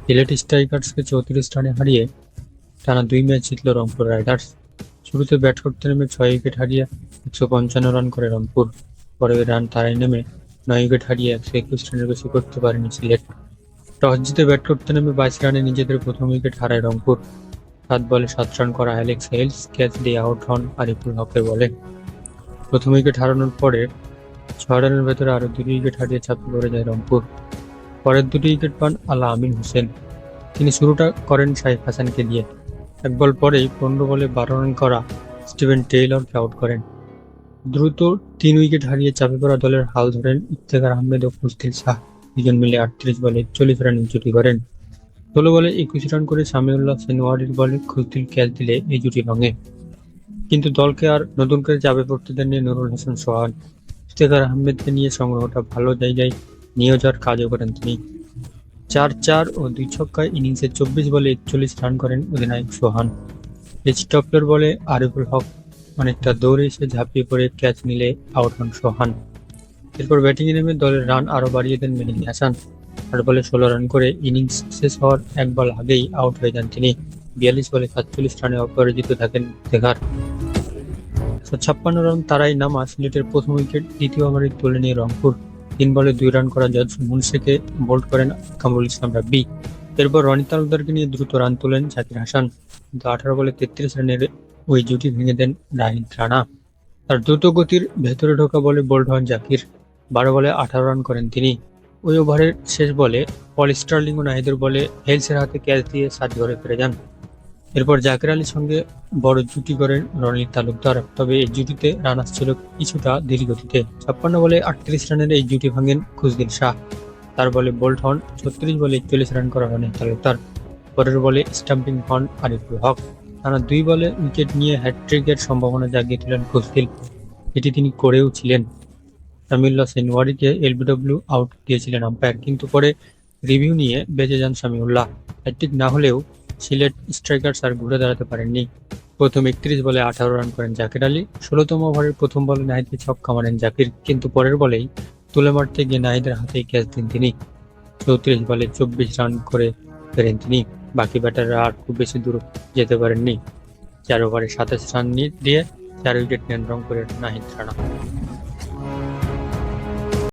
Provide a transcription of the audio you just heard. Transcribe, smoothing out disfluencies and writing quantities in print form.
সিলেট স্ট্রাইকার্সকে 34 রানে হারিয়ে টানা 2 ম্যাচ জিতল রংপুর রাইডার্স। শুরুতে ব্যাট করতে নেমে 6 উইকেট হারিয়ে 155 রান করে রংপুর। পরে রান তাড়ায় নেমে 9 উইকেট হারিয়ে 121 রানের বেশি করতে পারেনি সিলেট। টস জিতে ব্যাট করতে নেমে 22 রানে নিজেদের প্রথম উইকেট হারায় রংপুর। 7 বলে 7 রান করা অ্যালেক্স হেলস ক্যাচ দিয়ে আউট হন আরিফুল হকের বলে। প্রথম উইকেট হারানোর পরে 6 রানের ভেতরে আরও 2 উইকেট হারিয়ে চাপে পড়ে যায় রংপুর। পরের 2টি উইকেট পান আলা আমিন হোসেন। তিনি শুরুটা করেন শাইখ হাসানকে দিয়ে। 1 বল পরেই 15 বলে 12 রান করা স্টিভেন টেইলরকে আউট করেন। দ্রুত 3 উইকেট হারিয়ে চাপে পড়া দলের হাল ধরেন ইফতেখার আহমেদ ও খুস্তিল শাহ। দুজন মিলে 38 বলে 41 রানের জুটি করেন। 16 বলে 21 রান করে সামিউল্লাহ সেনওয়ারির বলে খুস্তিল ক্যাচ দিলে এই জুটি ভাঙে। কিন্তু দলকে আর নতুন করে চাপে পড়তে দেননি নুরুল হাসান সোহান। ইফতেখার আহমেদকে নিয়ে সংগ্রহটা ভালো জায়গায় নিয়ে যাওয়ার কাজও করেন তিনি। 4-4 ও 2 ছক্কায় ইনিংসে 24 বলে 41 রান করেন অধিনায়ক সোহান। স্টপের বলে আরিফুল হক অনেকটা দৌড়ে এসে ঝাঁপিয়ে পড়ে ক্যাচ নিলে আউট হন সোহান। এরপর ব্যাটিংয়ে নেমে দলের রান আরও বাড়িয়ে দেন মেহেদী হাসান। 8 বলে 16 রান করে ইনিংস শেষ হওয়ার 1 বল আগেই আউট হয়ে যান তিনি। 42 বলে 47 রানে অপরাজিত থাকেন ইফতেখার। 156 রান তারাই নামা সিলেটের প্রথম উইকেট দ্বিতীয় ওভারে তুলে নিয়ে রংপুর। 3 বলে 2 রান করা জজ মুন্সিকে বোল্ড করেন কামরুল ইসলাম রাব্বি। এরপর রনি তালুকদারকে নিয়ে দ্রুত রান তোলেন জাকির হাসান, কিন্তু 18 বলে 33 রানের ওই জুটি ভেঙে দেন রাহিদ রানা। তার দ্রুত গতির ভেতরে ঢোকা বলে বোল্ড হন জাকির। 12 বলে 18 রান করেন তিনি। ওই ওভারের শেষ বলে পল স্টার্লিং ও নাহিদের বলে হেলসের হাতে ক্যাচ দিয়ে সাত ঘরে ফিরে যান। এরপর জাকির আলীর সঙ্গে বড় জুটি করেন রনি তালুকদার। তবে এই জুটিতে রান আসছিল কিছুটা ধীর গতিতে। 56 বলে 38 রানের এই জুটি ভাঙেন খুসদিল শাহ। তার বলে বোল্ড হন। 36 বলে 41 রান করা রনি তালুকদার। পরের বলে স্টাম্পিং হন আরিফুল হক। টানা 2 বলে উইকেট নিয়ে হ্যাটট্রিকের সম্ভাবনা জাগিয়ে তুলেন খুসদিল। এটি তিনি করেও ছিলেন। সামিউল্লাহ সেনওয়ারিকে এলবিডব্লিউ আউট দিয়েছিলেন আম্পায়ার, কিন্তু পরে রিভিউ নিয়ে বেঁচে যান সামিউল্লাহ। হ্যাটট্রিক না হলেও সিলেট স্ট্রাইকার্স আর ঘুরে দাঁড়াতে পারেননি। প্রথম 31 বলে 18 রান করেন জাকির আলী। 16তম ওভারের প্রথম বলে নাহিদকে ছক্কা মারেন জাকির, কিন্তু পরের বলেই তুলে মারতে গিয়ে নাহিদের হাতেই ক্যাচ দেন তিনি। 34 বলে 24 রান করে ফেরেন তিনি। বাকি ব্যাটাররা আর খুব বেশি দূর যেতে পারেননি। 4 ওভারে 27 রান দিয়ে 4 উইকেট নেন রংপুরের নাহিদ রানা।